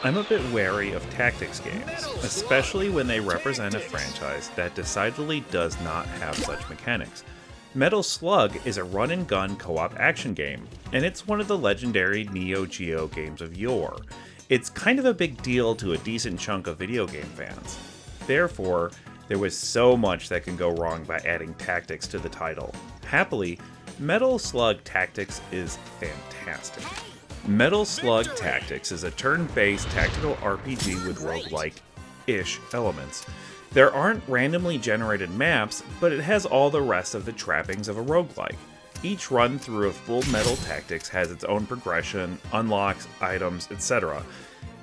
I'm a bit wary of tactics games, especially when they represent a franchise that decidedly does not have such mechanics. Metal Slug is a run-and-gun co-op action game, and it's one of the legendary Neo Geo games of yore. It's kind of a big deal to a decent chunk of video game fans. Therefore, there was so much that can go wrong by adding tactics to the title. Happily, Metal Slug Tactics is fantastic. Metal Slug Tactics is a turn-based tactical RPG with roguelike-ish elements. There aren't randomly generated maps, but it has all the rest of the trappings of a roguelike. Each run through of Full Metal Tactics has its own progression, unlocks, items, etc.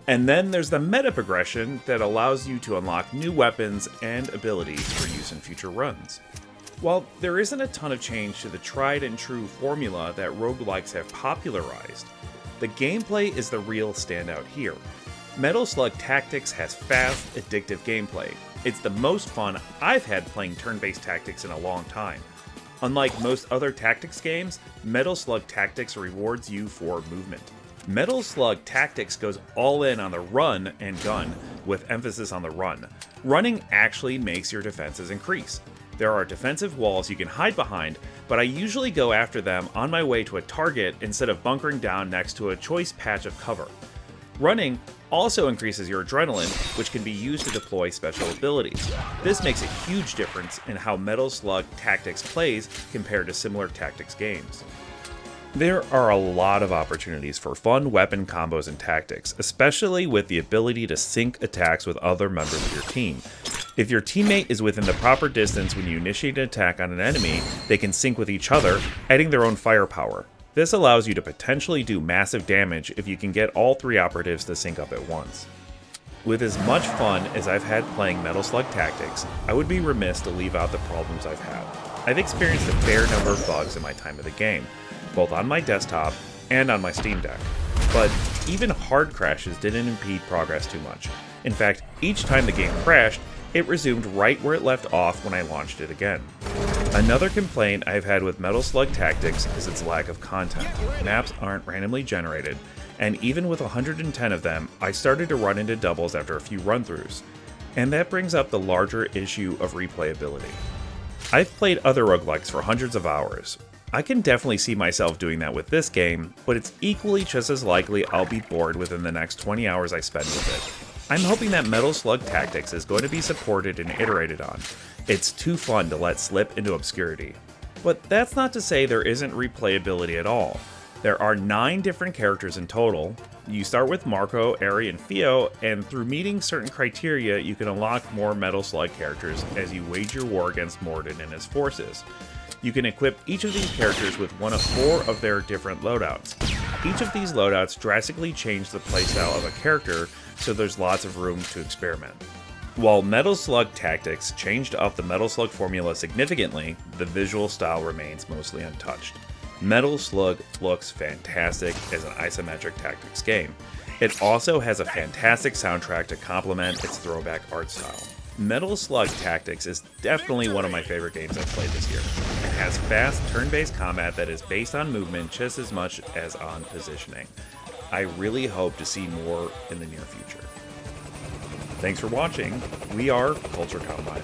And then there's the meta progression that allows you to unlock new weapons and abilities for use in future runs. While there isn't a ton of change to the tried and true formula that roguelikes have popularized, the gameplay is the real standout here. Metal Slug Tactics has fast, addictive gameplay. It's the most fun I've had playing turn-based tactics in a long time. Unlike most other tactics games, Metal Slug Tactics rewards you for movement. Metal Slug Tactics goes all in on the run and gun, with emphasis on the run. Running actually makes your defenses increase. There are defensive walls you can hide behind, but I usually go after them on my way to a target instead of bunkering down next to a choice patch of cover. Running also increases your adrenaline, which can be used to deploy special abilities. This makes a huge difference in how Metal Slug Tactics plays compared to similar tactics games. There are a lot of opportunities for fun weapon combos and tactics, especially with the ability to sync attacks with other members of your team. If your teammate is within the proper distance when you initiate an attack on an enemy, they can sync with each other, adding their own firepower. This allows you to potentially do massive damage if you can get all three operatives to sync up at once. With as much fun as I've had playing Metal Slug Tactics, I would be remiss to leave out the problems I've had. I've experienced a fair number of bugs in my time of the game, both on my desktop and on my Steam Deck. But even hard crashes didn't impede progress too much. In fact, each time the game crashed, it resumed right where it left off when I launched it again. Another complaint I've had with Metal Slug Tactics is its lack of content. Maps aren't randomly generated, and even with 110 of them, I started to run into doubles after a few run-throughs. And that brings up the larger issue of replayability. I've played other roguelikes for hundreds of hours. I can definitely see myself doing that with this game, but it's equally just as likely I'll be bored within the next 20 hours I spend with it. I'm hoping that Metal Slug Tactics is going to be supported and iterated on. It's too fun to let slip into obscurity. But that's not to say there isn't replayability at all. There are 9 different characters in total. You start with Marco, Ari, and Theo, and through meeting certain criteria, you can unlock more Metal Slug characters as you wage your war against Morden and his forces. You can equip each of these characters with one of 4 of their different loadouts. Each of these loadouts drastically change the playstyle of a character, so there's lots of room to experiment. While Metal Slug Tactics changed up the Metal Slug formula significantly, the visual style remains mostly untouched. Metal Slug looks fantastic as an isometric tactics game. It also has a fantastic soundtrack to complement its throwback art style. Metal Slug Tactics is definitely one of my favorite games I've played this year. It has fast, turn-based combat that is based on movement just as much as on positioning. I really hope to see more in the near future. Thanks for watching. We are Culture Combine.